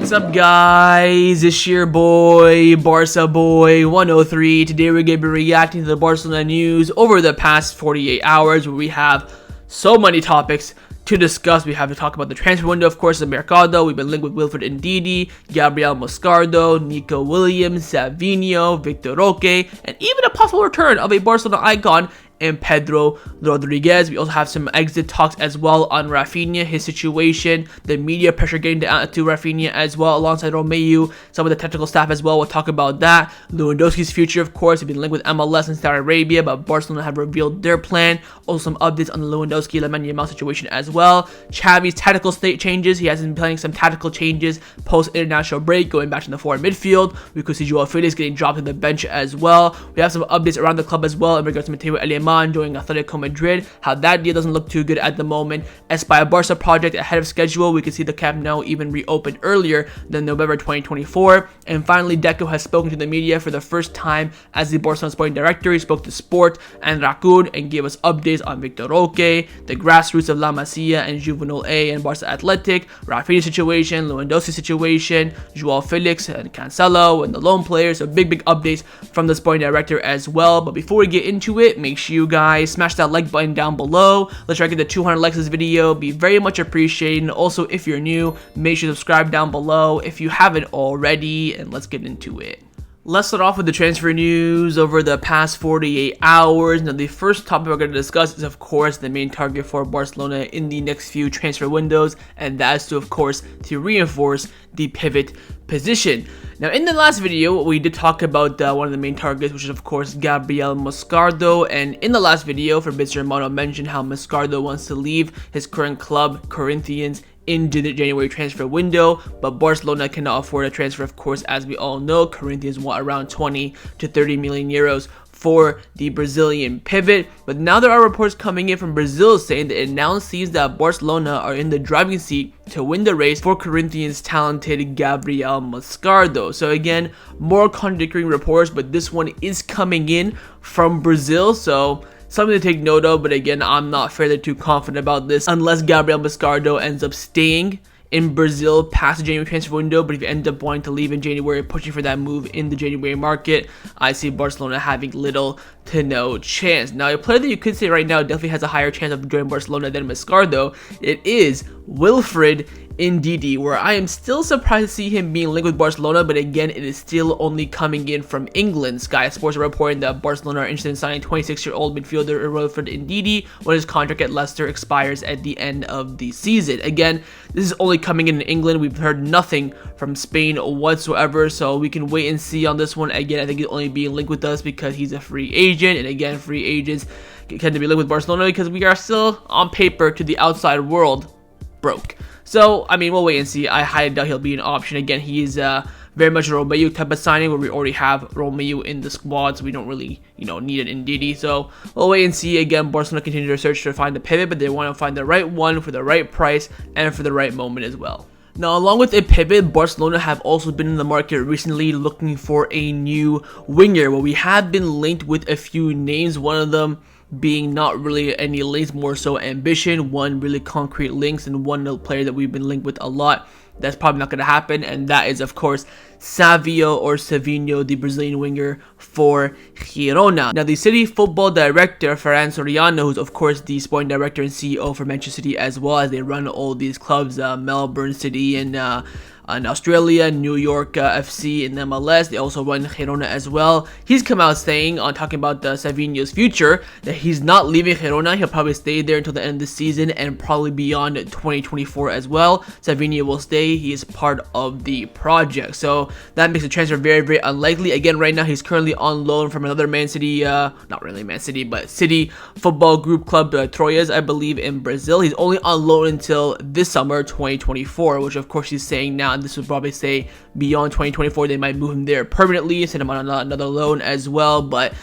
What's up, guys? It's your boy, Barca Boy 103. Today we're going to be reacting to the Barcelona news over the past 48 hours, where we have so many topics to discuss. We have to talk about the transfer window, of course, the Mercado. We've been linked with Wilfred and Ndidi, Gabriel, Moscardo, Nico Williams, Savinho, Vitor Roque, and even a possible return of a Barcelona icon and Pedro Rodriguez. We also have some exit talks as well on Raphinha, his situation, the media pressure getting to Raphinha as well, alongside Romeu, some of the technical staff as well. We'll talk about that. Lewandowski's future, of course. We've been linked with MLS and Saudi Arabia, but Barcelona have revealed their plan. Also some updates on the Lewandowski, Lamine Yamal situation as well. Xavi's tactical state changes. He has been planning some tactical changes post-international break, going back to the forward midfield. We could see Joao Felix getting dropped to the bench as well. We have some updates around the club as well in regards to Mateu Alemany joining Atletico Madrid. How that deal doesn't look too good at the moment. Espai Barca project ahead of schedule. We can see the Camp Nou even reopened earlier than November 2024. And finally, Deco has spoken to the media for the first time as the Barcelona sporting director. He spoke to Sport and Raccoon and gave us updates on Vitor Roque, the grassroots of La Masia and Juvenil A and Barca Athletic, Raphinha situation, Lewandowski situation, Joao Felix and Cancelo and the loan players. So big updates from the sporting director as well. But before we get into it, make sure you guys smash that like button down below. Let's try to get the 200 likes this video. Be very much appreciated. And also, if you're new, make sure to subscribe down below if you haven't already, and let's get into it. Let's start off with the transfer news over the past 48 hours. Now, the first topic we're going to discuss is, of course, the main target for Barcelona in the next few transfer windows, and that is to, of course, to reinforce the pivot position. Now, in the last video, we did talk about one of the main targets, which is, of course, Gabriel Moscardo. And in the last video, Fabrizio Romano mentioned how Moscardo wants to leave his current club, Corinthians, in the January transfer window, but Barcelona cannot afford a transfer, of course, as we all know. Corinthians want around 20 to 30 million euros for the Brazilian pivot. But now there are reports coming in from Brazil saying that it now seems that Barcelona are in the driving seat to win the race for Corinthians' talented Gabriel Moscardo. So again, more contradictory reports, but this one is coming in from Brazil, so something to take note of. But again, I'm not fairly too confident about this unless Gabriel Moscardo ends up staying in Brazil past the January transfer window. But if you end up wanting to leave in January, pushing for that move in the January market, I see Barcelona having little to no chance. Now, a player that you could say right now definitely has a higher chance of joining Barcelona than Moscardo, it is Wilfred Ndidi, where I am still surprised to see him being linked with Barcelona, but again, it is still only coming in from England. Sky Sports are reporting that Barcelona are interested in signing 26-year-old midfielder Wilfred Ndidi when his contract at Leicester expires at the end of the season. Again, this is only coming in England. We've heard nothing from Spain whatsoever, so we can wait and see on this one. Again, I think he's only being linked with us because he's a free agent, and again, free agents tend to be linked with Barcelona because we are still, on paper, to the outside world, broke. So, I mean, we'll wait and see. I highly doubt he'll be an option. Again, he is very much a Romeu type of signing, where we already have Romeu in the squad, so we don't really, need an Ndidi. So, we'll wait and see. Again, Barcelona continue their search to find the pivot, but they want to find the right one for the right price and for the right moment as well. Now, along with a pivot, Barcelona have also been in the market recently looking for a new winger. Well, we have been linked with a few names, one of them being not really any links, more so ambition, one really concrete links, and one player that we've been linked with a lot that's probably not going to happen, and that is, of course, Savinho, the Brazilian winger for Girona. Now, the city football director, Ferran Soriano, who's of course the sporting director and CEO for Manchester City, as well as they run all these clubs, Melbourne City and in Australia, New York FC in MLS. They also run Girona as well. He's come out saying, talking about Savinho's future, that he's not leaving Girona. He'll probably stay there until the end of the season and probably beyond 2024 as well. Savinho will stay. He is part of the project. So that makes the transfer very unlikely. Again, right now he's currently on loan from another Man City, not really Man City, but City Football Group Club, Troyes, I believe, in Brazil. He's only on loan until this summer, 2024, which of course he's saying now. This would probably say beyond 2024 they might move him there permanently, send him on another loan as well. But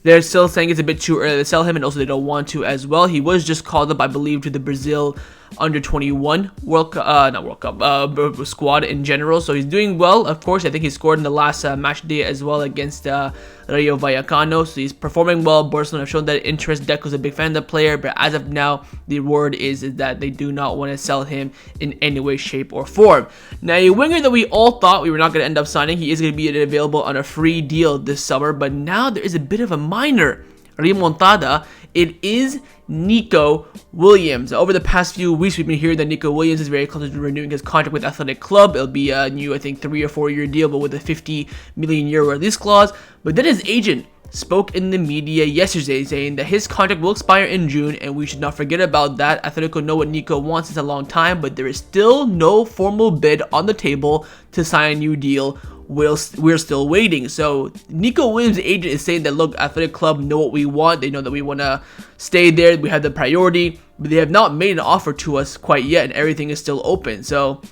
they're still saying it's a bit too early to sell him, and also they don't want to as well. He was just called up, I believe, to the Brazil under 21 squad in general, so he's doing well. Of course, I think he scored in the last match day as well against Rayo Vallecano, so he's performing well. Barcelona have shown that interest. Deco's a big fan of the player, but as of now, the word is that they do not want to sell him in any way, shape, or form. Now, a winger that we all thought we were not going to end up signing, he is going to be available on a free deal this summer, but now there is a bit of a minor remontada. It is Nico Williams. Over the past few weeks, we've been hearing that Nico Williams is very close to renewing his contract with Athletic Club. It'll be a new, I think, 3 or 4 year deal, but with a 50 million euro release clause. But then his agent spoke in the media yesterday saying that his contract will expire in June, and we should not forget about that. Atletico know what Nico wants since a long time, but there is still no formal bid on the table to sign a new deal. We're still waiting. So Nico Williams' agent is saying that, look, Athletic Club know what we want. They know that we want to stay there. We have the priority, but they have not made an offer to us quite yet, and everything is still open. So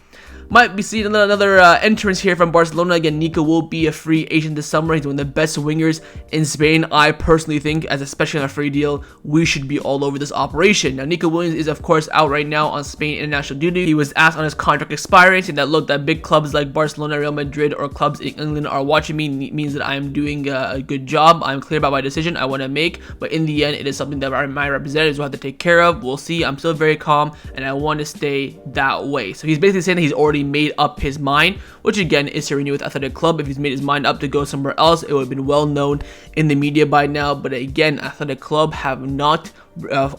might be seeing another entrance here from Barcelona. Again, Nico will be a free agent this summer. He's one of the best wingers in Spain. I personally think, as especially on a free deal, we should be all over this operation. Now, Nico Williams is, of course, out right now on Spain international duty. He was asked on his contract expiring, saying that, look, that big clubs like Barcelona, Real Madrid, or clubs in England are watching me means that I am doing a good job. I'm clear about my decision I want to make, but in the end, it is something that my representatives will have to take care of. We'll see. I'm still very calm, and I want to stay that way. So he's basically saying that he's already made up his mind, which again is to renew with Athletic Club. If he's made his mind up to go somewhere else, it would have been well known in the media by now. But again, Athletic Club have not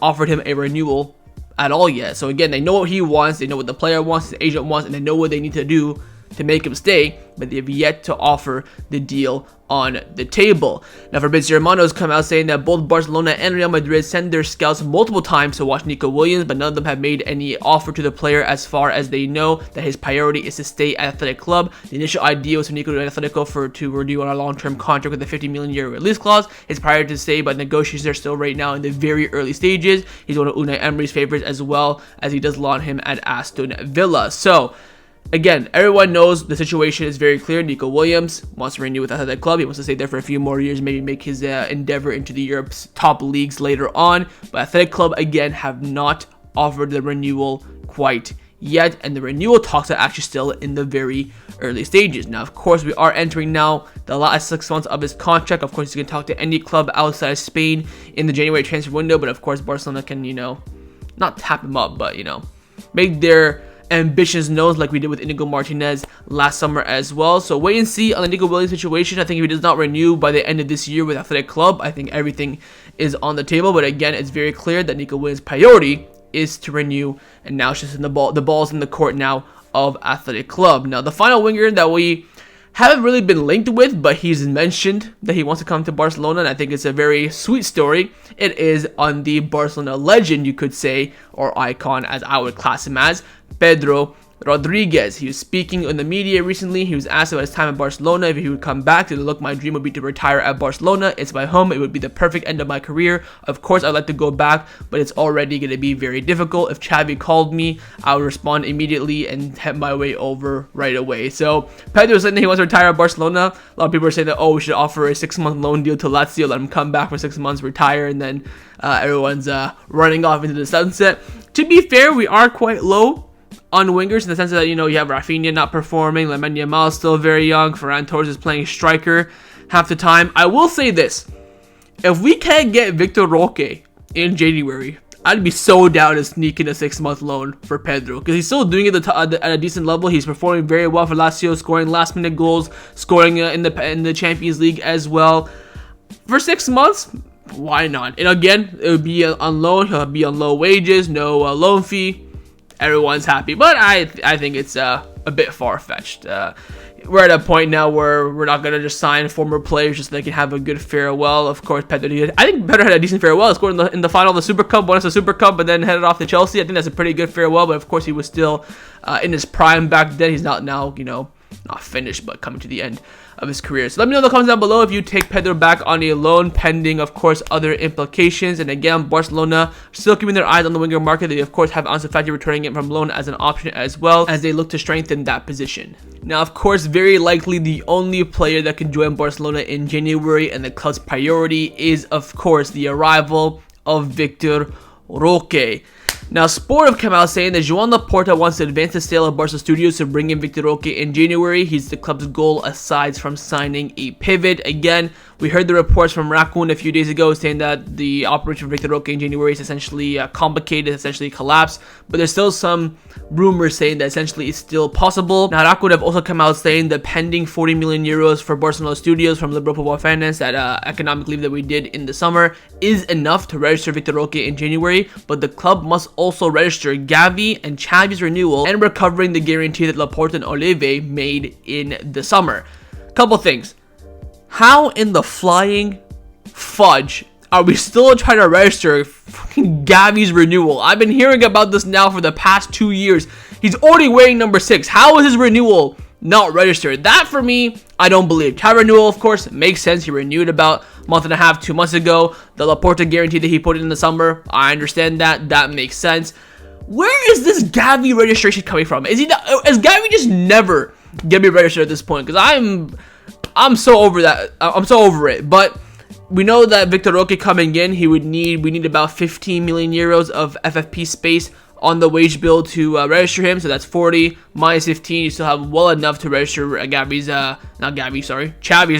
offered him a renewal at all yet. So again, they know what he wants, they know what the player wants, his agent wants, and they know what they need to do to make him stay, but they have yet to offer the deal on the table. Now, Fabrizio Romano has come out saying that both Barcelona and Real Madrid sent their scouts multiple times to watch Nico Williams, but none of them have made any offer to the player as far as they know that his priority is to stay at Athletic Club. The initial idea was for Nico to Atletico to renew on a long-term contract with a 50 million euro release clause. His priority to stay, but negotiations are still right now in the very early stages. He's one of Unai Emery's favorites as well, as he does laud him at Aston Villa. So again, everyone knows the situation is very clear. Nico Williams wants to renew with Athletic Club. He wants to stay there for a few more years, maybe make his endeavor into the Europe's top leagues later on. But Athletic Club, again, have not offered the renewal quite yet, and the renewal talks are actually still in the very early stages. Now, of course, we are entering now the last 6 months of his contract. Of course, you can talk to any club outside of Spain in the January transfer window, but of course, Barcelona can, not tap him up, but, make their ambitions known, like we did with Inigo Martinez last summer as well. So wait and see on the Nico Williams situation. I think if he does not renew by the end of this year with Athletic Club, I think everything is on the table. But again, it's very clear that Nico Williams' priority is to renew, and now it's just in the ball's in the court now of Athletic Club. Now, the final winger that we haven't really been linked with, but he's mentioned that he wants to come to Barcelona, and I think it's a very sweet story. It is on the Barcelona legend, you could say, or icon, as I would class him as, Pedro Rodriguez. He was speaking in the media recently. He was asked about his time at Barcelona, if he would come back. Look, my dream would be to retire at Barcelona. It's my home. It would be the perfect end of my career. Of course, I'd like to go back, but it's already going to be very difficult. If Xavi called me, I would respond immediately and head my way over right away. So Pedro said that he wants to retire at Barcelona. A lot of people are saying that, we should offer a 6-month loan deal to Lazio, let him come back for 6 months, retire, and then everyone's running off into the sunset. To be fair, we are quite low on wingers in the sense that, you have Raphinha not performing, Lamine Yamal still very young, Ferran Torres is playing striker half the time. I will say this, if we can't get Vitor Roque in January, I'd be so down to sneak in a 6-month loan for Pedro, because he's still doing it at a decent level. He's performing very well for Lazio, scoring last-minute goals, scoring in the Champions League as well. For 6 months, why not? And again, it would be on loan. He'll be on low wages, no loan fee. Everyone's happy, but I think it's a bit far-fetched. We're at a point now where we're not gonna just sign former players just so they can have a good farewell. Of course, Pedro had a decent farewell. He scored in the final of the Super Cup, won us the Super Cup, but then headed off to Chelsea. I think that's a pretty good farewell. But of course, he was still in his prime back then. He's not now, not finished, but coming to the end of his career. So let me know in the comments down below if you take Pedro back on a loan, pending, of course, other implications. And again, Barcelona still keeping their eyes on the winger market. They, of course, have Ansu Fati returning it from loan as an option as well, as they look to strengthen that position. Now, of course, very likely the only player that can join Barcelona in January and the club's priority is, of course, the arrival of Vitor Roque. Now, Sport have come out saying that Joan Laporta wants to advance the sale of Barca Studios to bring in Vitor Roque in January. He's the club's goal aside from signing a pivot. Again, we heard the reports from Raccoon a few days ago saying that the operation for Vitor Roque in January is essentially complicated, essentially collapsed. But there's still some rumors saying that essentially it's still possible. Now, Raccoon have also come out saying that pending 40 million euros for Barcelona Studios from Liberal Football Finance, that economic leave that we did in the summer, is enough to register Vitor Roque in January. But the club must also register Xavi and Xavi's renewal and recovering the guarantee that Laporta and Olive made in the summer. Couple things. How in the flying fudge are we still trying to register fucking Xavi's renewal? I've been hearing about this now for the past 2 years. He's already wearing number 6. How is his renewal not registered? That, for me, I don't believe. Xavi renewal, of course, makes sense. He renewed about a month and a half, 2 months ago. The Laporta guarantee that he put in the summer, I understand that. That makes sense. Where is this Xavi registration coming from? Is Xavi just never gonna be registered at this point? Because I'm so over that. I'm so over it. But we know that Vitor Roque coming in, we need about 15 million euros of FFP space on the wage bill to register him. So that's 40 minus 15. You still have well enough to register Xavi's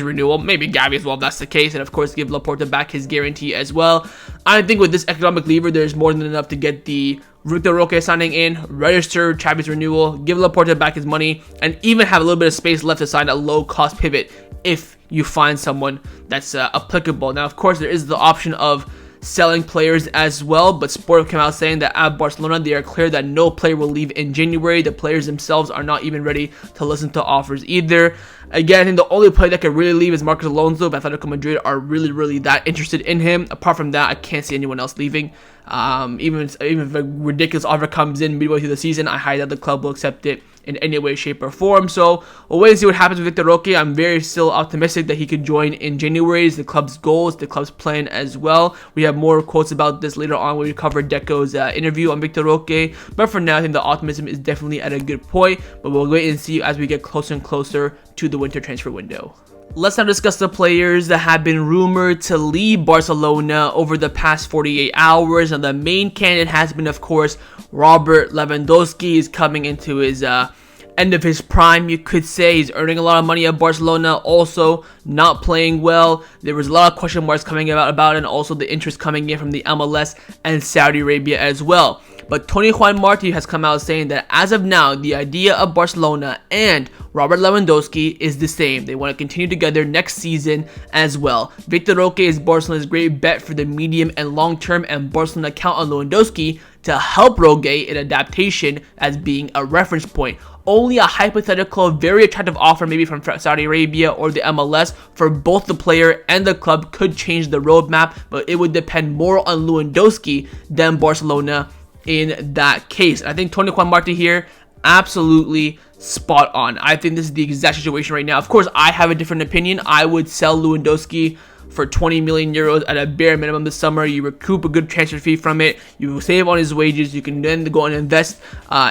renewal. Maybe Xavi as well if that's the case. And of course, give Laporta back his guarantee as well. I think with this economic lever, there's more than enough to get the Vitor Roque signing in, register Xavi's renewal, give Laporta back his money, and even have a little bit of space left to sign a low-cost pivot if you find someone that's applicable. Now, of course, there is the option of selling players as well, but Sport came out saying that at Barcelona, they are clear that no player will leave in January. The players themselves are not even ready to listen to offers either. Again, I think the only player that can really leave is Marcos Alonso. But Atletico Madrid are really that interested in him. Apart from that, I can't see anyone else leaving. Even if a ridiculous offer comes in midway through the season, I highly doubt the club will accept it in any way, shape, or form. So we'll wait and see what happens with Vitor Roque. I'm very still optimistic that he could join in January. It's the club's goal, it's the club's plan as well. We have more quotes about this later on when we cover Deco's interview on Vitor Roque. But for now, I think the optimism is definitely at a good point. But we'll wait and see as we get closer and closer to the winter transfer window. Let's now discuss the players that have been rumored to leave Barcelona over the past 48 hours. And the main candidate has been, of course, Robert Lewandowski. Is coming into his end of his prime, you could say. He's earning a lot of money at Barcelona, also not playing well. There was a lot of question marks coming about and also the interest coming in from the MLS and Saudi Arabia as well. But Tony Juan Martí has come out saying that as of now, the idea of Barcelona and Robert Lewandowski is the same. They want to continue together next season as well. Vitor Roque is Barcelona's great bet for the medium and long term, and Barcelona count on Lewandowski to help Roque in adaptation as being a reference point. Only a hypothetical, very attractive offer maybe from Saudi Arabia or the MLS for both the player and the club could change the roadmap, but it would depend more on Lewandowski than Barcelona in that case. I think Tony Juan Martí here, absolutely spot on. I think this is the exact situation right now. Of course, I have a different opinion. I would sell Lewandowski for 20 million euros at a bare minimum this summer. You recoup a good transfer fee from it. You save on his wages. You can then go and invest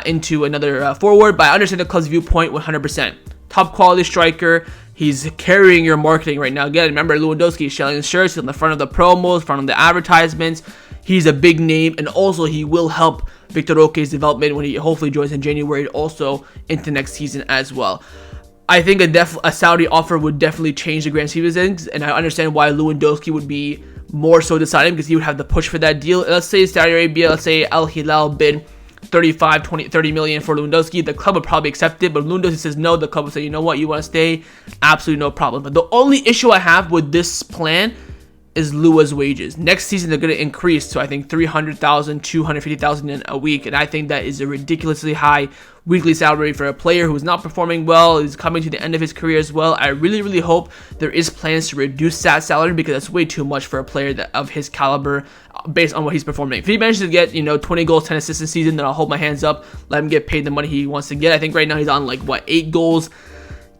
into another forward. But I understand the club's viewpoint 100%. Top quality striker. He's carrying your marketing right now. Again, remember Lewandowski is selling his shirts on the front of the promos, front of the advertisements. He's a big name, and also he will help Vitor Roque's development when he hopefully joins in January, also into next season as well. I think a Saudi offer would definitely change the grand scheme of things, and I understand why Lewandowski would be more so deciding, because he would have the push for that deal. Let's say Saudi Arabia, let's say Al Hilal bid 35, 20, 30 million for Lewandowski. The club would probably accept it, but Lewandowski says no. The club would say, you know what, you want to stay? Absolutely no problem. But the only issue I have with this plan is Lua's wages. Next season, they're going to increase to, I think, 300,000, 250,000 a week, and I think that is a ridiculously high weekly salary for a player who's not performing well, is coming to the end of his career as well. I really hope there is plans to reduce that salary, because that's way too much for a player of his caliber based on what he's performing. If he manages to get, 20 goals, 10 assists this season, then I'll hold my hands up, let him get paid the money he wants to get. I think right now he's on 8 goals,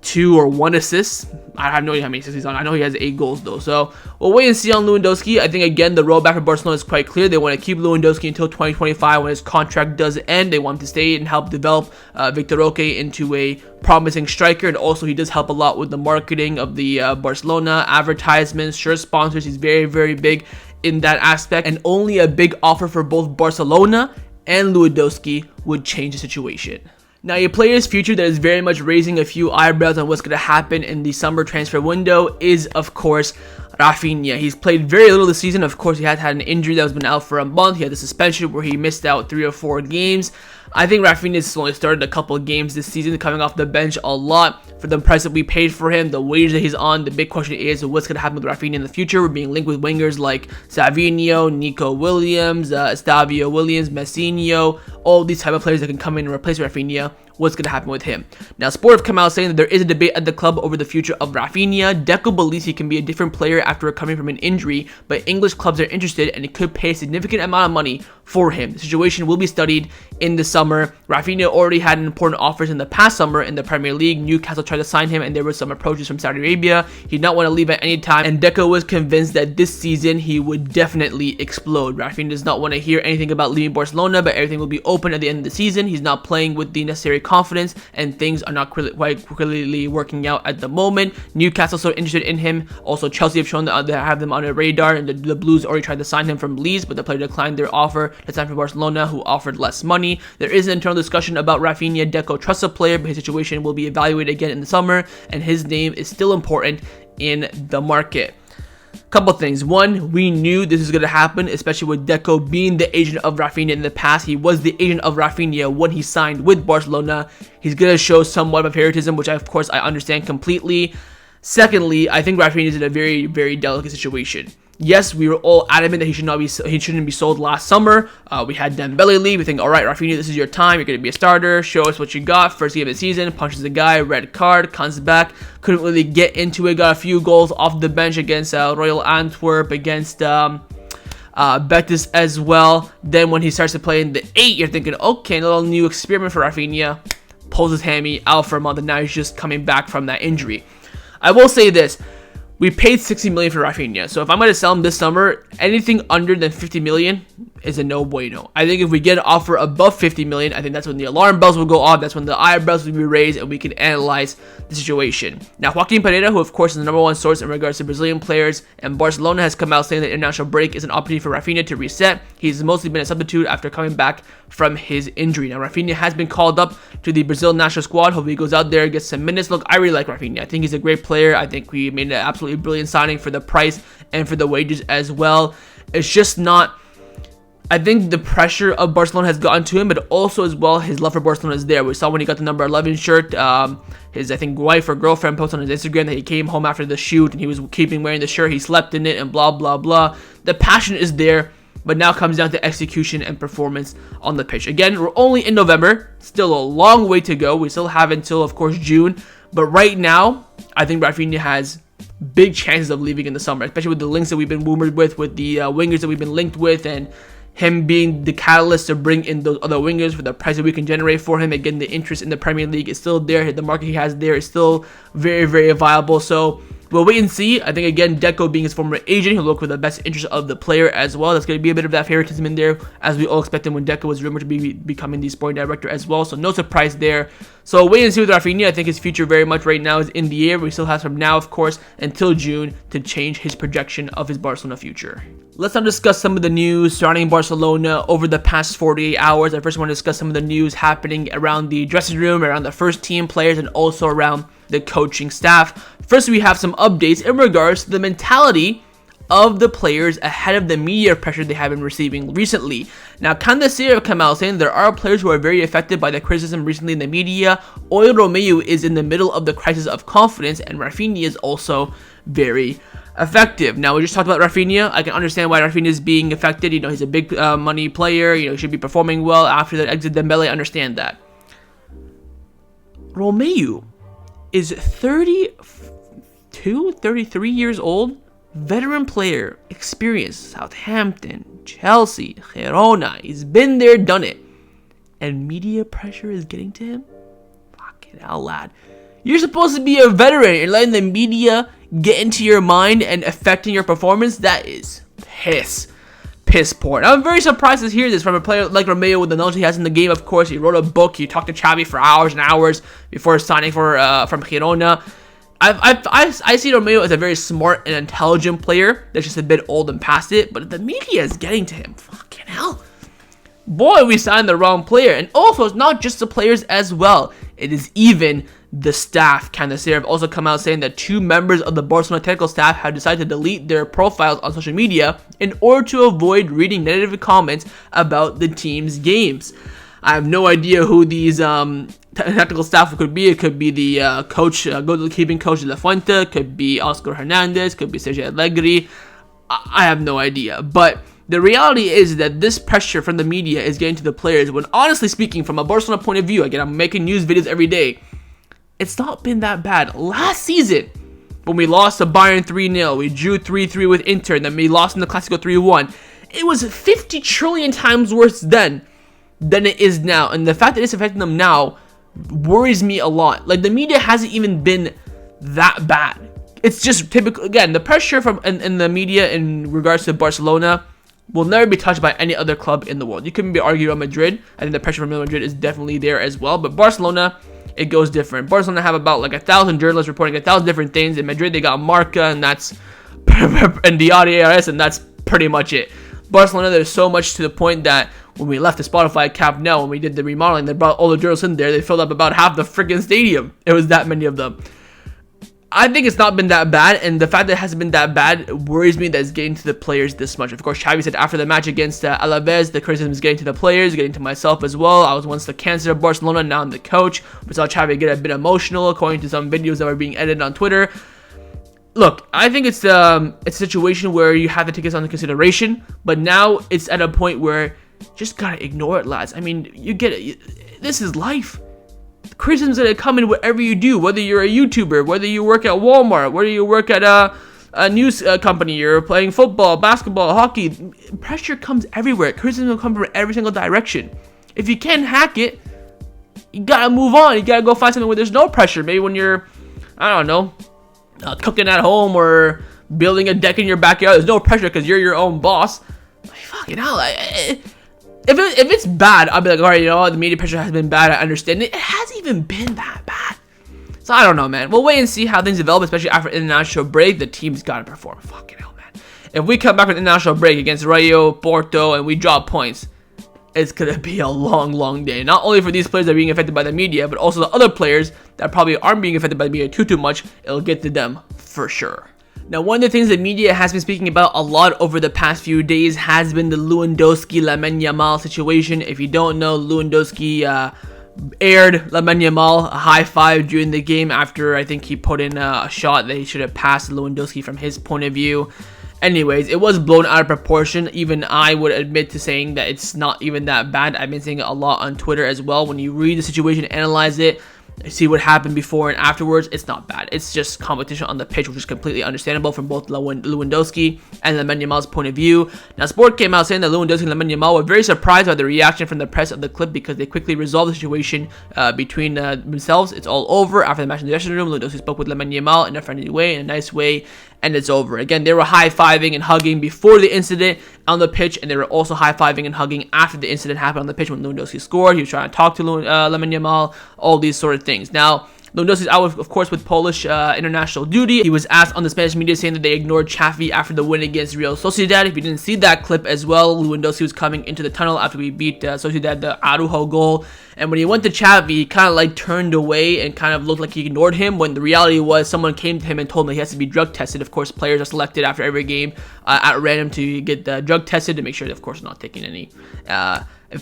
2 or 1 assists. I have no idea how many assists he's on. I know he has 8 goals though. So we'll wait and see on Lewandowski. I think again the roadmap for Barcelona is quite clear. They want to keep Lewandowski until 2025 when his contract does end. They want him to stay and help develop Vitor Roque into a promising striker, and also he does help a lot with the marketing of the Barcelona advertisements, shirt sponsors. He's very, very big in that aspect, and only a big offer for both Barcelona and Lewandowski would change the situation. Now, a player's future that is very much raising a few eyebrows on what's going to happen in the summer transfer window is, of course, Raphinha. He's played very little this season. Of course, he had an injury that has been out for a month. He had the suspension where he missed out 3 or 4 games. I think Raphinha has only started a couple of games this season, coming off the bench a lot. For the price that we paid for him, the wage that he's on, the big question is what's going to happen with Raphinha in the future. We're being linked with wingers like Savinho, Nico Williams, Xavi Williams, Messinho, all these type of players that can come in and replace Raphinha. What's going to happen with him? Now, Sport have come out saying that there is a debate at the club over the future of Raphinha. Deco believes he can be a different player after recovering from an injury, but English clubs are interested and it could pay a significant amount of money for him. The situation will be studied in the summer. Raphinha already had important offers in the past summer in the Premier League. Newcastle tried to sign him and there were some approaches from Saudi Arabia. He did not want to leave at any time, and Deco was convinced that this season he would definitely explode. Raphinha does not want to hear anything about leaving Barcelona, but everything will be open at the end of the season. He's not playing with the necessary confidence and things are not quite clearly working out at the moment. Newcastle so interested in him. Also, Chelsea have shown that they have them on their radar, and the Blues already tried to sign him from Leeds, but the player declined their offer to sign for Barcelona, who offered less money. There is an internal discussion about Raphinha. Deco trusts a player, but his situation will be evaluated again in the summer, and his name is still important in the market. Couple things. One, we knew this was going to happen, especially with Deco being the agent of Raphinha in the past. He was the agent of Raphinha when he signed with Barcelona. He's going to show somewhat of favoritism, which of course I understand completely. Secondly, I think Raphinha is in a very, very delicate situation. Yes, we were all adamant that he shouldn't be sold last summer. We had Dembele leave. We think, all right, Raphinha, this is your time. You're going to be a starter. Show us what you got. First game of the season, punches the guy, red card, comes back. Couldn't really get into it. Got a few goals off the bench against Royal Antwerp, against Betis as well. Then when he starts to play in the 8, you're thinking, okay, a little new experiment for Raphinha. Pulls his hammy, out for a month, and now he's just coming back from that injury. I will say this. We paid 60 million for Raphinha, so if I'm going to sell him this summer, anything under than 50 million is a no bueno. I think if we get an offer above 50 million, I think that's when the alarm bells will go off. That's when the eyebrows will be raised and we can analyze the situation. Now, Joaquin Pereira, who of course is the number 1 source in regards to Brazilian players, and Barcelona has come out saying that international break is an opportunity for Raphinha to reset. He's mostly been a substitute after coming back from his injury. Now, Raphinha has been called up to the Brazil national squad. Hopefully he goes out there and gets some minutes. Look, I really like Raphinha. I think he's a great player. I think we made an absolutely brilliant signing for the price and for the wages as well. It's just not... I think the pressure of Barcelona has gotten to him, but also as well his love for Barcelona is there. We saw when he got the number 11 shirt, his I think wife or girlfriend posted on his Instagram that he came home after the shoot and he was keeping wearing the shirt. He slept in it and blah blah blah. The passion is there, but now comes down to execution and performance on the pitch. Again, we're only in November, still a long way to go. We still have until of course June, but right now I think Raphinha has big chances of leaving in the summer, especially with the links that we've been rumored with the wingers that we've been linked with, and him being the catalyst to bring in those other wingers for the price that we can generate for him. Again, the interest in the Premier League is still there. The market he has there is still very, very viable. So we'll wait and see. I think, again, Deco being his former agent, he'll look for the best interest of the player as well. That's going to be a bit of that favoritism in there, as we all expected when Deco was rumored to be becoming the sporting director as well. So no surprise there. So wait and see with Raphinha. I think his future very much right now is in the air. We still have from now, of course, until June to change his projection of his Barcelona future. Let's now discuss some of the news surrounding Barcelona over the past 48 hours. I first want to discuss some of the news happening around the dressing room, around the first team players, and also around the coaching staff. First, we have some updates in regards to the mentality of the players ahead of the media pressure they have been receiving recently. Now, Candacir have come out saying there are players who are very affected by the criticism recently in the media. Oil Romeu is in the middle of the crisis of confidence, and Raphinha is also very effective. Now, we just talked about Raphinha. I can understand why Raphinha is being affected. You know, he's a big money player. You know, he should be performing well after the exit Dembele. I understand that. Romeu is 32, 33 years old. Veteran player, experienced, Southampton, Chelsea, Girona. He's been there, done it. And media pressure is getting to him? Fucking hell, lad. You're supposed to be a veteran and letting the media get into your mind and affecting your performance. That is piss poor. And I'm very surprised to hear this from a player like Romeo with the knowledge he has in the game. Of course, he wrote a book. He talked to Xavi for hours and hours before signing for from Girona. I see Romeo as a very smart and intelligent player that's just a bit old and past it, but the media is getting to him. Fucking hell. Boy, we signed the wrong player. And also, it's not just the players as well. It is even the staff. Candace have also come out saying that 2 members of the Barcelona technical staff have decided to delete their profiles on social media in order to avoid reading negative comments about the team's games. I have no idea who these technical staff could be. It could be the coach, goalkeeping coach de la Fuente, could be Oscar Hernandez, could be Sergio Allegri. I have no idea. But the reality is that this pressure from the media is getting to the players when, honestly speaking, from a Barcelona point of view, again, I'm making news videos every day, it's not been that bad. Last season, when we lost to Bayern 3-0, we drew 3-3 with Inter, and then we lost in the Clásico 3-1, it was 50 trillion times worse then than it is now. And the fact that it's affecting them now worries me a lot. Like, the media hasn't even been that bad. It's just typical. Again, the pressure from in the media in regards to Barcelona will never be touched by any other club in the world. You couldn't be arguing Real Madrid. I think the pressure from Real Madrid is definitely there as well. But Barcelona, it goes different. Barcelona have about like 1,000 journalists reporting 1,000 different things. In Madrid, they got Marca, and that's and Diario ARS, and that's pretty much it. Barcelona, there's so much to the point that when we left the Spotify Camp Nou, when we did the remodeling, they brought all the journalists in there. They filled up about half the freaking stadium. It was that many of them. I think it's not been that bad, and the fact that it hasn't been that bad worries me that it's getting to the players this much. Of course, Xavi said after the match against Alaves, the criticism is getting to the players, getting to myself as well. I was once the cancer of Barcelona, now I'm the coach. We saw Xavi get a bit emotional, according to some videos that were being edited on Twitter. Look, I think it's a situation where you have to take this into consideration, but now it's at a point where you just gotta ignore it, lads. I mean, you get it. This is life. Criticism's gonna come in whatever you do, whether you're a YouTuber, whether you work at Walmart, whether you work at a news company, you're playing football, basketball, hockey. Pressure comes everywhere. Criticism will come from every single direction. If you can't hack it, you gotta move on. You gotta go find something where there's no pressure. Maybe when you're, I don't know, cooking at home or building a deck in your backyard, there's no pressure because you're your own boss. Fucking hell, if it's bad, I'll be like, all right, you know what, the media pressure has been bad, I understand it. It hasn't even been that bad. So I don't know, man. We'll wait and see how things develop, especially after international break. The team's got to perform. Fucking hell, man. If we come back from international break against Rayo, Porto, and we drop points, it's going to be a long, long day. Not only for these players that are being affected by the media, but also the other players that probably aren't being affected by the media too much. It'll get to them for sure. Now, one of the things the media has been speaking about a lot over the past few days has been the Lewandowski Lamine Yamal situation. If you don't know, Lewandowski aired Lamine Yamal a high five during the game after I think he put in a shot that he should have passed Lewandowski from his point of view. Anyways, it was blown out of proportion. Even I would admit to saying that it's not even that bad. I've been saying it a lot on Twitter as well. When you read the situation, analyze it, see what happened before and afterwards, it's not bad. It's just competition on the pitch, which is completely understandable from both Lewandowski and Lamine Yamal's point of view. Now, Sport came out saying that Lewandowski and Lamine Yamal were very surprised by the reaction from the press of the clip because they quickly resolved the situation between themselves. It's all over. After the match in the dressing room, Lewandowski spoke with Lamine Yamal in a friendly way, in a nice way, and it's over. Again, they were high-fiving and hugging before the incident on the pitch, and they were also high-fiving and hugging after the incident happened on the pitch when Lewandowski scored. He was trying to talk to Lamine Yamal, all these sort of things. Now, Lewandowski's out, of course, with Polish international duty. He was asked on the Spanish media saying that they ignored Xavi after the win against Real Sociedad. If you didn't see that clip as well, Lewandowski was coming into the tunnel after we beat Sociedad, the Araujo goal. And when he went to Xavi, he kind of like turned away and kind of looked like he ignored him, when the reality was someone came to him and told him that he has to be drug tested. Of course, players are selected after every game at random to get drug tested to make sure that, of course, not taking any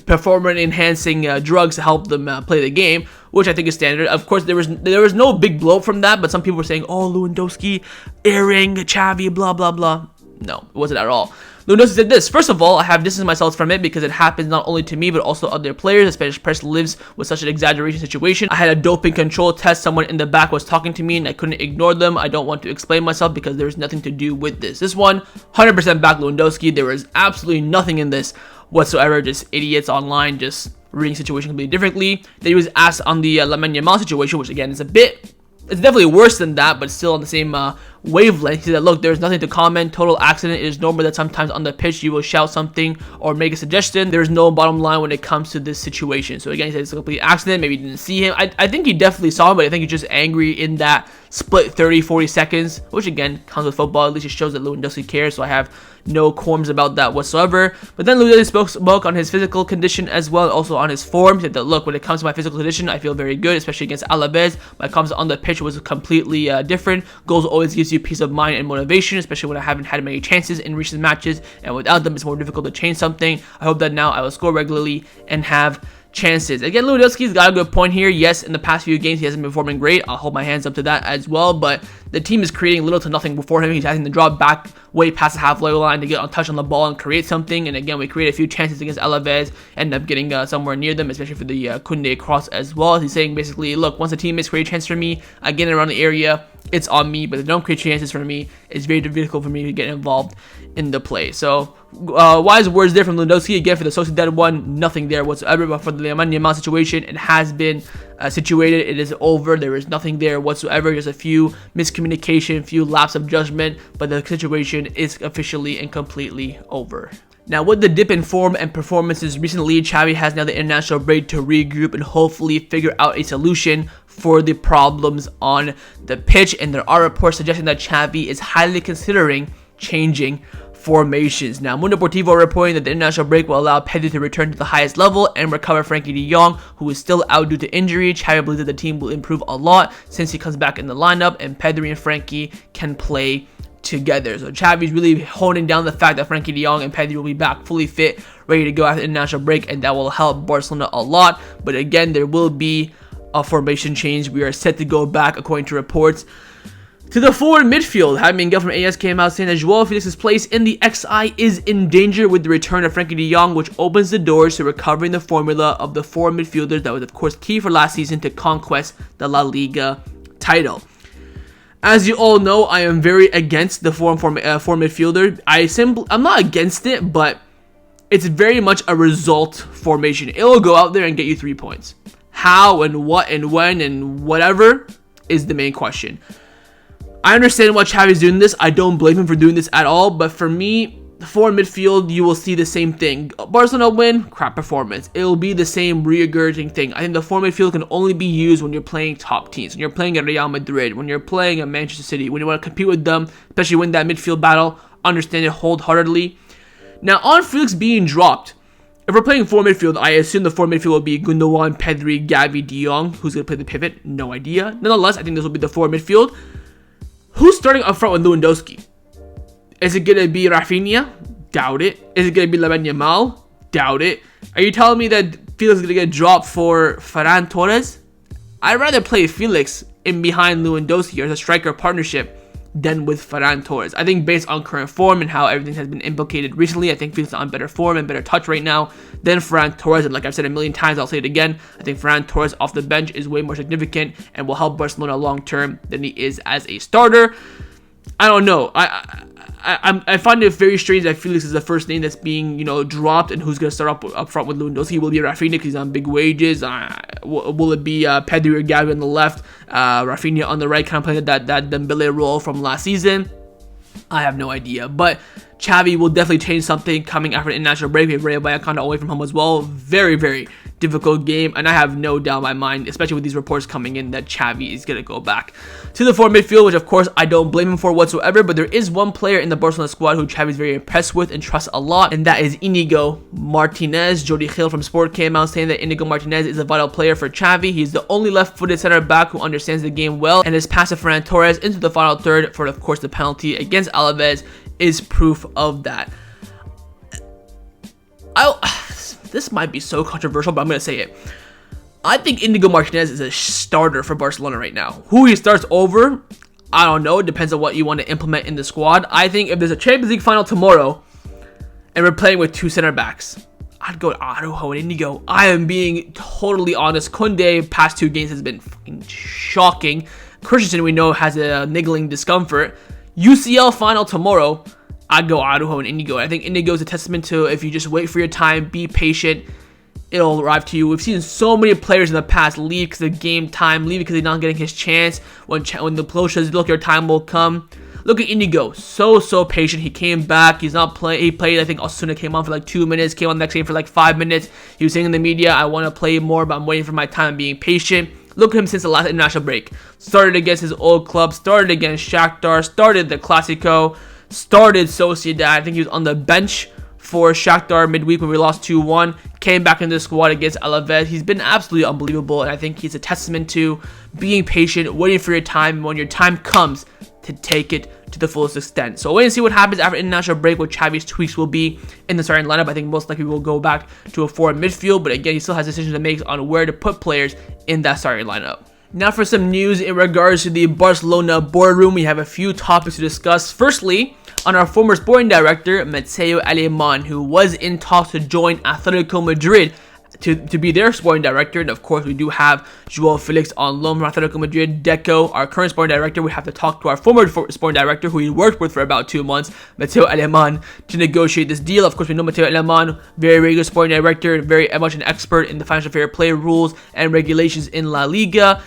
performance-enhancing drugs to help them play the game, which I think is standard. Of course, there was no big blow from that, but some people were saying, oh, Lewandowski airing Xavi, blah, blah, blah. No, it wasn't at all. Lewandowski said this: first of all, I have distanced myself from it because it happens not only to me but also other players. The Spanish press lives with such an exaggeration situation. I had a doping control test. Someone in the back was talking to me and I couldn't ignore them. I don't want to explain myself because there's nothing to do with this. This one, 100% back Lewandowski. There was absolutely nothing in this whatsoever. Just idiots online just reading situation completely differently. Then he was asked on the Lamine Yamal situation, which again is a bit it's definitely worse than that, but still on the same wavelength. He said, look, there's nothing to comment. Total accident. It is normal that sometimes on the pitch you will shout something or make a suggestion. There's no bottom line when it comes to this situation. So again, he said it's a complete accident. Maybe he didn't see him. I think he definitely saw him, but I think he's just angry in that split 30-40 seconds, which again comes with football. At least it shows that Lewandowski cares, so I have no qualms about that whatsoever. But then Lewandowski spoke on his physical condition as well, also on his form. He said that, look, when it comes to my physical condition, I feel very good, especially against Alaves. When it comes on the pitch, it was completely different. Goals always gives you peace of mind and motivation, especially when I haven't had many chances in recent matches, and without them, it's more difficult to change something. I hope that now I will score regularly and have chances. Again, Lewandowski's got a good point here. Yes, in the past few games, he hasn't been performing great. I'll hold my hands up to that as well, but the team is creating little to nothing before him. He's having to drop back way past the halfway line to get on touch on the ball and create something. And again, we create a few chances against Alaves, end up getting somewhere near them, especially for the Koundé cross as well. He's saying basically, look, once the teammates create chances for me, I get around the area, it's on me, but if they don't create chances for me, it's very difficult for me to get involved in the play. So wise words there from Lewandowski. Again, for the Sociedad one, nothing there whatsoever, but for the Lamine Yamal situation, it has been situated. It is over. There is nothing there whatsoever. Just a few miscommunication, few lapse of judgment, but the situation is officially and completely over. Now, with the dip in form and performances recently, Xavi has now the international break to regroup and hopefully figure out a solution for the problems on the pitch. And there are reports suggesting that Xavi is highly considering changing formations. Now, Mundo Deportivo are reporting that the international break will allow Pedri to return to the highest level and recover Frenkie de Jong, who is still out due to injury. Xavi believes that the team will improve a lot since he comes back in the lineup and Pedri and Frenkie can play together. So Xavi's really honing down the fact that Frenkie de Jong and Pedri will be back fully fit, ready to go after the international break, and that will help Barcelona a lot. But again, there will be a formation change. We are set to go back, according to reports, to the forward midfield. Miguel from AS came out saying that Joao Felix's place in the XI is in danger with the return of Frenkie de Jong, which opens the doors to recovering the formula of the four midfielders that was of course key for last season to conquest the La Liga title. As you all know, I am very against the four midfielder. I'm not against it, but it's very much a result formation. It will go out there and get you 3 points. How and what and when and whatever is the main question. I understand why Xavi's doing this. I don't blame him for doing this at all. But for me, the forward midfield, you will see the same thing. Barcelona win, crap performance. It will be the same regurgitating thing. I think the forward midfield can only be used when you're playing top teams. When you're playing at Real Madrid, when you're playing at Manchester City, when you want to compete with them, especially win that midfield battle, understand it wholeheartedly. Now, on Felix being dropped, if we're playing forward midfield, I assume the forward midfield will be Gundogan, Pedri, Xavi, De Jong. Who's going to play the pivot? No idea. Nonetheless, I think this will be the forward midfield. Who's starting up front with Lewandowski? Is it going to be Raphinha? Doubt it. Is it going to be Lamine Yamal? Doubt it. Are you telling me that Felix is going to get dropped for Ferran Torres? I'd rather play Felix in behind Lewandowski as a striker partnership than with Ferran Torres. I think based on current form and how everything has been implicated recently, I think Felix is on better form and better touch right now than Ferran Torres. And like I've said a million times, I'll say it again, I think Ferran Torres off the bench is way more significant and will help Barcelona long term than he is as a starter. I don't know. I find it very strange that Felix is the first name that's being, dropped, and who's going to start up front with Lewandowski. Will it be Raphinha because he's on big wages? Will it be Pedri or Gabriel on the left, Raphinha on the right, kind of playing that Dembele role from last season? I have no idea, but Xavi will definitely change something coming after the international break. We have Rayo Vallecano away from home as well. Very, very difficult game, and I have no doubt in my mind, especially with these reports coming in, that Xavi is going to go back to the forward midfield, which of course I don't blame him for whatsoever. But there is one player in the Barcelona squad who Xavi is very impressed with and trusts a lot, and that is Inigo Martinez. Jordi Gil from Sport came out saying that Inigo Martinez is a vital player for Xavi. He's the only left-footed center back who understands the game well, and his pass to Ferran Torres into the final third for, of course, the penalty against Alaves is proof of that. This might be so controversial, but I'm going to say it. I think Inigo Martinez is a starter for Barcelona right now. Who he starts over, I don't know. It depends on what you want to implement in the squad. I think if there's a Champions League final tomorrow and we're playing with two center backs, I'd go Araujo and Inigo. I am being totally honest. Koundé past 2 games has been fucking shocking. Christensen, we know, has a niggling discomfort. UCL final tomorrow, I'd go Araujo and Inigo. I think Inigo is a testament to if you just wait for your time, be patient, it'll arrive to you. We've seen so many players in the past leave because of game time, leave because they're not getting his chance. When the pro says, look, your time will come. Look at Indigo, so patient. He came back. He's not playing. He played, I think Osuna came on for like 2 minutes, came on the next game for like 5 minutes. He was saying in the media, I want to play more, but I'm waiting for my time and being patient. Look at him since the last international break. Started against his old club, started against Shakhtar, started the Clasico, started Sociedad. I think he was on the bench for Shakhtar midweek when we lost 2-1. Came back in the squad against Alaves. He's been absolutely unbelievable, and I think he's a testament to being patient, waiting for your time. When your time comes, to take it to the fullest extent. So wait and see what happens after international break, what Xavi's tweaks will be in the starting lineup. I think most likely we'll go back to a forward midfield, but again, he still has decisions to make on where to put players in that starting lineup. Now for some news in regards to the Barcelona boardroom, we have a few topics to discuss. Firstly, on our former sporting director, Mateu Alemany, who was in talks to join Atletico Madrid to be their sporting director. And of course, we do have Joao Felix on loan from Atletico Madrid. Deco, our current sporting director, we have to talk to our former sporting director, who he worked with for about 2 months, Mateu Alemany, to negotiate this deal. Of course, we know Mateu Alemany, very good sporting director, very much an expert in the financial fair play rules and regulations in La Liga.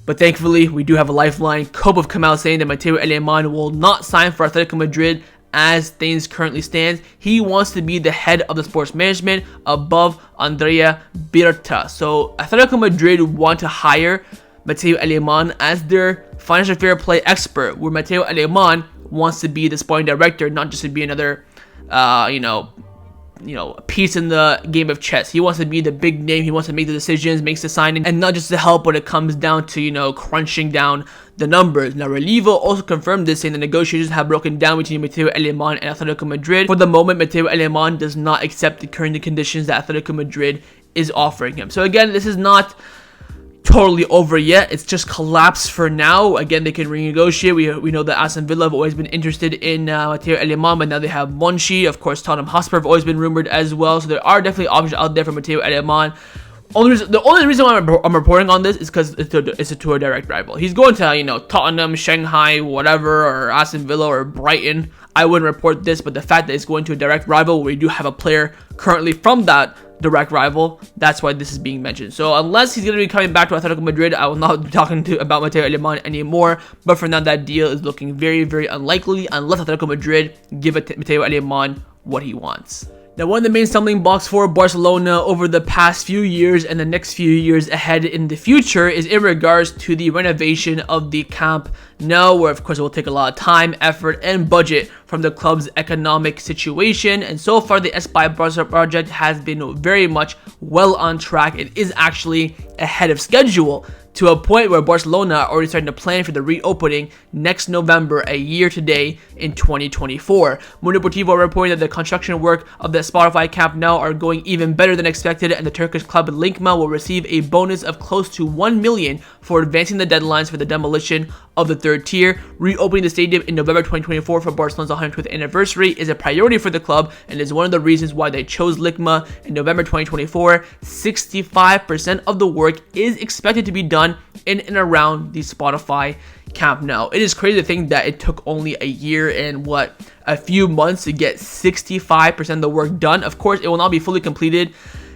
But thankfully, we do have a lifeline. Cope have come out saying that Mateu Alemany will not sign for Atletico Madrid as things currently stand. He wants to be the head of the sports management above Andrea Birta. So Atletico Madrid want to hire Mateu Alemany as their financial fair play expert, where Mateu Alemany wants to be the sporting director, not just to be another a piece in the game of chess. He wants to be the big name. He wants to make the decisions, makes the signing, and not just to help when it comes down to, crunching down the numbers. Now, Relivo also confirmed this, saying the negotiations have broken down between Mateu Alemany and Atletico Madrid. For the moment, Mateu Alemany does not accept the current conditions that Atletico Madrid is offering him. So again, this is not totally over yet. It's just collapsed for now. Again, they can renegotiate. We know that Aston Villa have always been interested in Mateu Alemany, but now they have Monchi. Of course, Tottenham Hotspur have always been rumored as well. So there are definitely options out there for Mateu Alemany. The only reason why I'm reporting on this is because it's to a direct rival. He's going to Tottenham, Shanghai, whatever, or Aston Villa or Brighton. I wouldn't report this, but the fact that it's going to a direct rival, where we do have a player currently from that direct rival, that's why this is being mentioned. So unless he's going to be coming back to Atletico Madrid, I will not be talking about Mateu Alemany anymore. But for now, that deal is looking very, very unlikely unless Atletico Madrid give Mateu Alemany what he wants. Now, one of the main stumbling blocks for Barcelona over the past few years and the next few years ahead in the future is in regards to the renovation of the Camp Nou, where of course it will take a lot of time, effort, and budget from the club's economic situation. And so far, the Espai Barca project has been very much well on track. It is actually ahead of schedule, to a point where Barcelona are already starting to plan for the reopening next November, a year today, in 2024. Mundo Deportivo reporting that the construction work of the Spotify Camp Nou are going even better than expected, and the Turkish club Linkma will receive a bonus of close to 1 million for advancing the deadlines for the demolition of the third tier. Reopening the stadium in November 2024 for Barcelona's 120th anniversary is a priority for the club, and is one of the reasons why they chose Linkma in November 2024. 65% of the work is expected to be done in and around the Spotify Camp Nou. It is crazy to think that it took only a year and a few months to get 65% of the work done. Of course, it will not be fully completed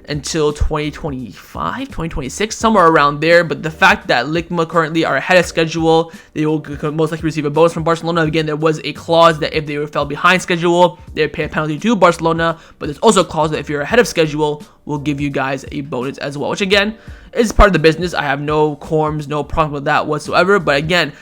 until 2025, 2026, somewhere around there. But the fact that Linkma currently are ahead of schedule, they will most likely receive a bonus from Barcelona. Again, there was a clause that if they fell behind schedule, they would pay a penalty to Barcelona. But there's also a clause that if you're ahead of schedule, we'll give you guys a bonus as well, which again is part of the business. I have no qualms, no problem with that whatsoever. But again,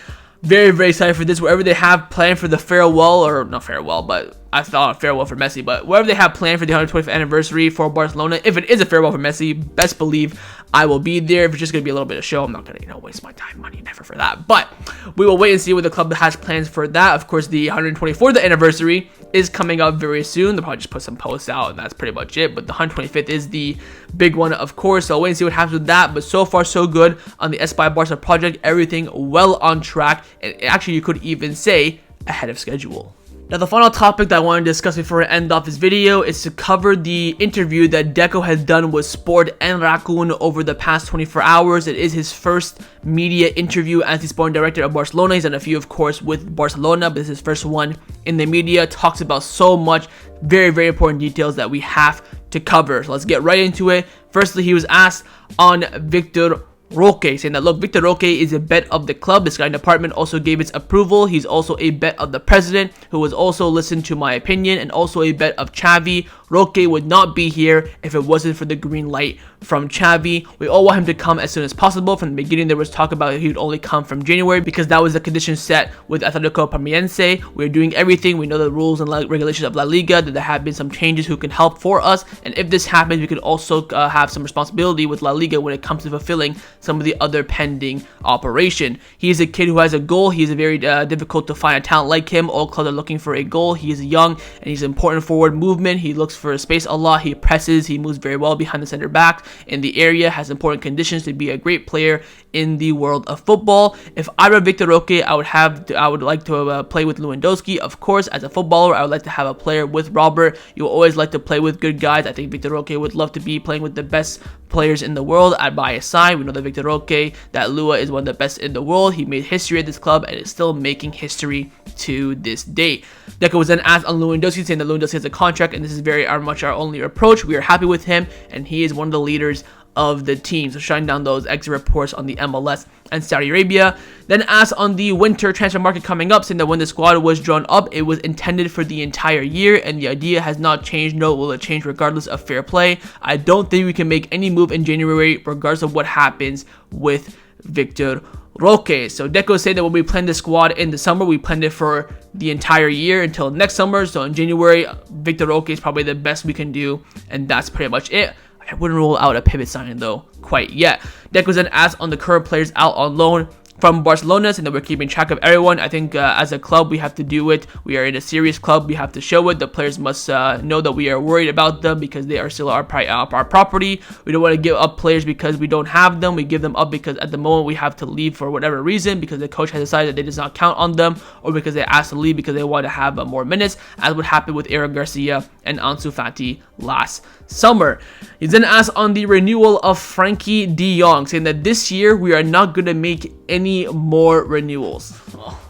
very, very excited for this. Wherever they have planned for the farewell, or not farewell, but I thought a farewell for Messi, but wherever they have planned for the 125th anniversary for Barcelona, if it is a farewell for Messi, best believe I will be there. If it's just going to be a little bit of show, I'm not going to, waste my time, money, never for that. But we will wait and see what the club has plans for that. Of course, the 124th anniversary is coming up very soon. They'll probably just put some posts out, and that's pretty much it. But the 125th is the big one, of course. So I'll wait and see what happens with that. But so far, so good on the Espai Barca project. Everything well on track. And actually, you could even say ahead of schedule. Now, the final topic that I want to discuss before I end off this video is to cover the interview that Deco has done with Sport and Raccoon over the past 24 hours. It is his first media interview as the sporting director of Barcelona. He's done a few, of course, with Barcelona, but this is his first one in the media. Talks about so much very, very important details that we have to cover. So let's get right into it. Firstly, he was asked on Vitor Roque, saying that, look, Vitor Roque is a bet of the club. The Sky department also gave its approval. He's also a bet of the president, who has also listened to my opinion, and also a bet of Xavi. Roque would not be here if it wasn't for the green light from Xavi. We all want him to come as soon as possible. From the beginning, there was talk about he would only come from January because that was the condition set with Atletico Paranaense. We're doing everything. We know the rules and regulations of La Liga, that there have been some changes who can help for us. And if this happens, we could also have some responsibility with La Liga when it comes to fulfilling some of the other pending operation. He is a kid who has a goal. He is a very difficult to find a talent like him. All clubs are looking for a goal. He is young and he's important forward movement. He looks for space a lot. He presses. He moves very well behind the center back in the area. Has important conditions to be a great player in the world of football. If I were Vitor Roque, I would like to play with Lewandowski. Of course, as a footballer, I would like to have a player with Robert. You always like to play with good guys. I think Vitor Roque would love to be playing with the best players in the world by his side. We know that Vitor Roque, that Lua is one of the best in the world. He made history at this club and is still making history to this day. Deco was then asked on Lewandowski, saying that Lewandowski has a contract and this is very much our only approach. We are happy with him and he is one of the leaders of the team. So shutting down those exit reports on the MLS and Saudi Arabia. Then asked on the winter transfer market coming up, saying that when the squad was drawn up, it was intended for the entire year and the idea has not changed. No, will it change regardless of fair play? I don't think we can make any move in January regardless of what happens with Vitor Roque. So Deco said that when we planned the squad in the summer, we planned it for the entire year until next summer. So in January, Vitor Roque is probably the best we can do, and that's pretty much it. I wouldn't rule out a pivot signing though quite yet. Deco was then asked on the current players out on loan from Barcelona, and that we're keeping track of everyone. I think as a club, we have to do it. We are in a serious club. We have to show it. The players must know that we are worried about them because they are still our property. We don't want to give up players because we don't have them. We give them up because at the moment we have to leave for whatever reason, because the coach has decided that they does not count on them, or because they asked to leave because they want to have more minutes, as would happen with Eric Garcia and Ansu Fati last summer. He's then asked on the renewal of Frenkie de Jong, saying that this year we are not going to make any more renewals. Oh,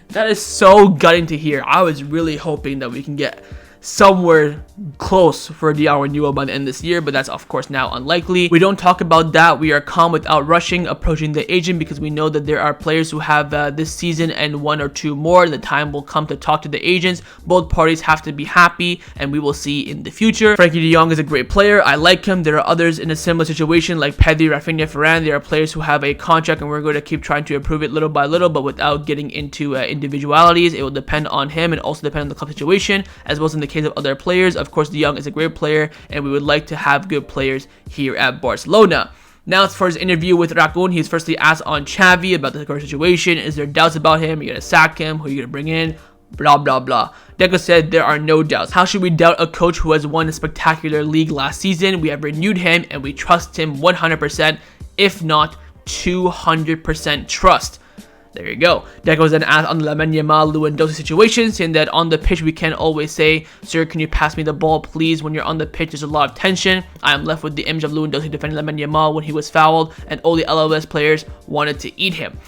that is so gutting to hear. I was really hoping that we can get somewhere close for a de Jong renewal by the end of this year, but that's of course now unlikely. We don't talk about that. We are calm without rushing approaching the agent because we know that there are players who have this season and one or two more. The time will come to talk to the agents. Both parties have to be happy, and we will see in the future. Frenkie de Jong is a great player. I like him. There are others in a similar situation like Pedri, Raphinha, Varane. There are players who have a contract, and we're going to keep trying to improve it little by little, but without getting into individualities. It will depend on him and also depend on the club situation, as well as in the case of other players. Of course, de Jong is a great player, and we would like to have good players here at Barcelona. Now, as far as interview with Raccoon, he's firstly asked on Xavi about the current situation. Is there doubts about him? Are you going to sack him? Who are you going to bring in? Blah, blah, blah. Deco said there are no doubts. How should we doubt a coach who has won a spectacular league last season? We have renewed him, and we trust him 100%, if not 200% trust. There you go. Deco was then asked on the Lamine Yamal Lewandowski situation, saying that on the pitch we can always say, sir, can you pass me the ball please? When you're on the pitch, there's a lot of tension. I am left with the image of Lewandowski defending Lamine Yamal when he was fouled, and all the LOS players wanted to eat him.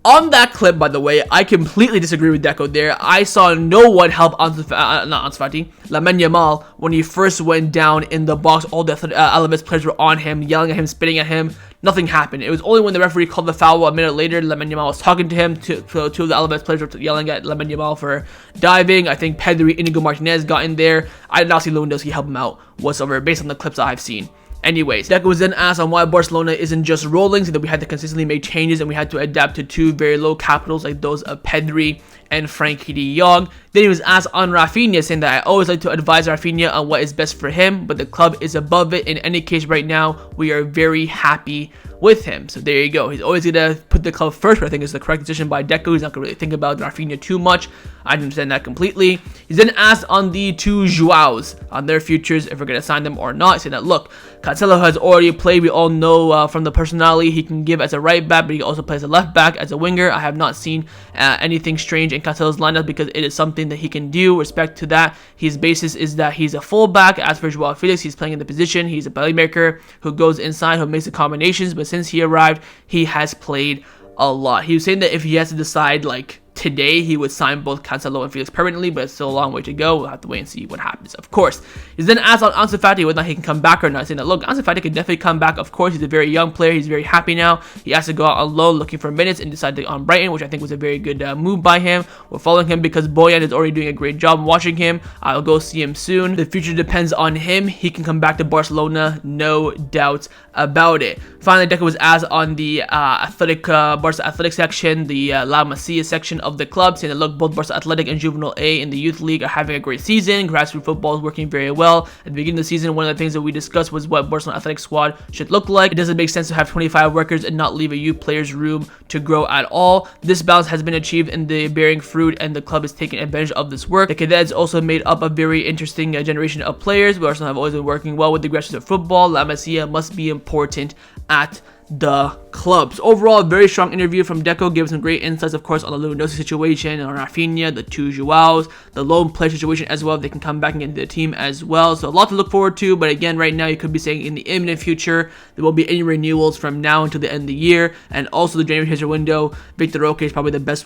On that clip, by the way, I completely disagree with Deco there. I saw no one help Lamine Yamal when he first went down in the box. All the LMS players were on him, yelling at him, spitting at him. Nothing happened. It was only when the referee called the foul a minute later, Lamine Yamal was talking to him. Two of the LMS players were yelling at Lamine Yamal for diving. I think Pedri, Inigo Martinez got in there. I did not see Lewandowski help him out whatsoever based on the clips I've seen. Anyways, Deco was then asked on why Barcelona isn't just rolling, so that we had to consistently make changes and we had to adapt to two very low capitals like those of Pedri and Frenkie de Jong. Then he was asked on Raphinha, saying that I always like to advise Raphinha on what is best for him, but the club is above it. In any case, right now, we are very happy with him. So there you go. He's always going to put the club first, but I think it's the correct decision by Deco. He's not going to really think about Raphinha too much. I understand that completely. He's then asked on the two Joaos on their futures, if we're going to sign them or not. He said that, look, Cancelo has already played. We all know from the personality he can give as a right back, but he can also play as a left back, as a winger. I have not seen anything strange in Cancelo's lineup because it is something that he can do. Respect to that. His basis is that he's a fullback. As for Joao Felix, he's playing in the position. He's a playmaker who goes inside, who makes the combinations, but since he arrived, he has played a lot. He was saying that if he has to decide, like, today, he would sign both Cancelo and Felix permanently, but it's still a long way to go. We'll have to wait and see what happens, of course. He's then asked on Ansu Fati whether he can come back or not, saying that, look, Ansu Fati can definitely come back. Of course, he's a very young player. He's very happy now. He has to go out on loan looking for minutes and decided on Brighton, which I think was a very good move by him. We're following him because Boyan is already doing a great job watching him. I'll go see him soon. The future depends on him. He can come back to Barcelona, no doubt about it. Finally, Deco was asked on the Barca Athletic section, the La Masia section of the club, saying that, look, both Barca Athletic and Juvenil A in the youth league are having a great season. Grassroots football is working very well. At the beginning of the season, one of the things that we discussed was what Barcelona Athletic squad should look like. It doesn't make sense to have 25 workers and not leave a youth players room to grow at all. This balance has been achieved in the bearing fruit, and the club is taking advantage of this work. The cadets also made up a very interesting generation of players. Barcelona have always been working well with the grassroots of football. La Masia must be important at the clubs. Overall, a very strong interview from Deco. Gave some great insights, of course, on the Lewandowski situation, on Raphinha, the two Joaos, the lone player situation as well. They can come back and get into the team as well. So a lot to look forward to. But again, right now, you could be saying in the imminent future, there won't be any renewals from now until the end of the year. And also the January transfer window, Vitor Roque is probably the best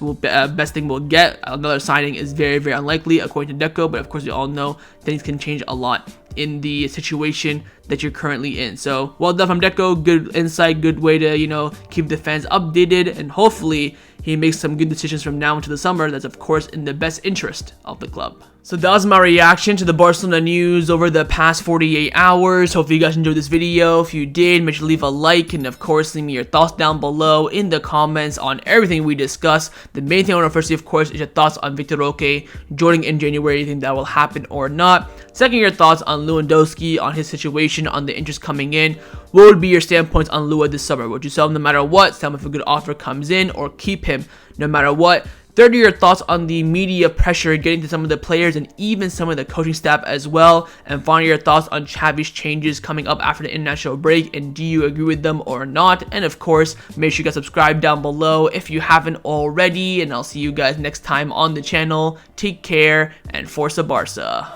thing we'll get. Another signing is very, very unlikely, according to Deco. But of course, we all know things can change a lot in the situation that you're currently in. So well done from Deco. Good insight, good way to, you know, keep the fans updated, and hopefully he makes some good decisions from now into the summer. That's of course in the best interest of the club. So that was my reaction to the Barcelona news over the past 48 hours. Hopefully you guys enjoyed this video. If you did, make sure to leave a like, and of course leave me your thoughts down below in the comments on everything we discussed. The main thing I want to first see, of course, is your thoughts on Vitor Roque joining in January. You think that will happen or not? Second, your thoughts on Lewandowski, on his situation, on the interest coming in. What would be your standpoints on Lua this summer? Would you sell him no matter what? Sell him if a good offer comes in, or keep him no matter what? Third, are your thoughts on the media pressure getting to some of the players and even some of the coaching staff as well. And finally, your thoughts on Xavi's changes coming up after the international break, and do you agree with them or not? And of course, make sure you guys subscribe down below if you haven't already, and I'll see you guys next time on the channel. Take care, and Forza Barca.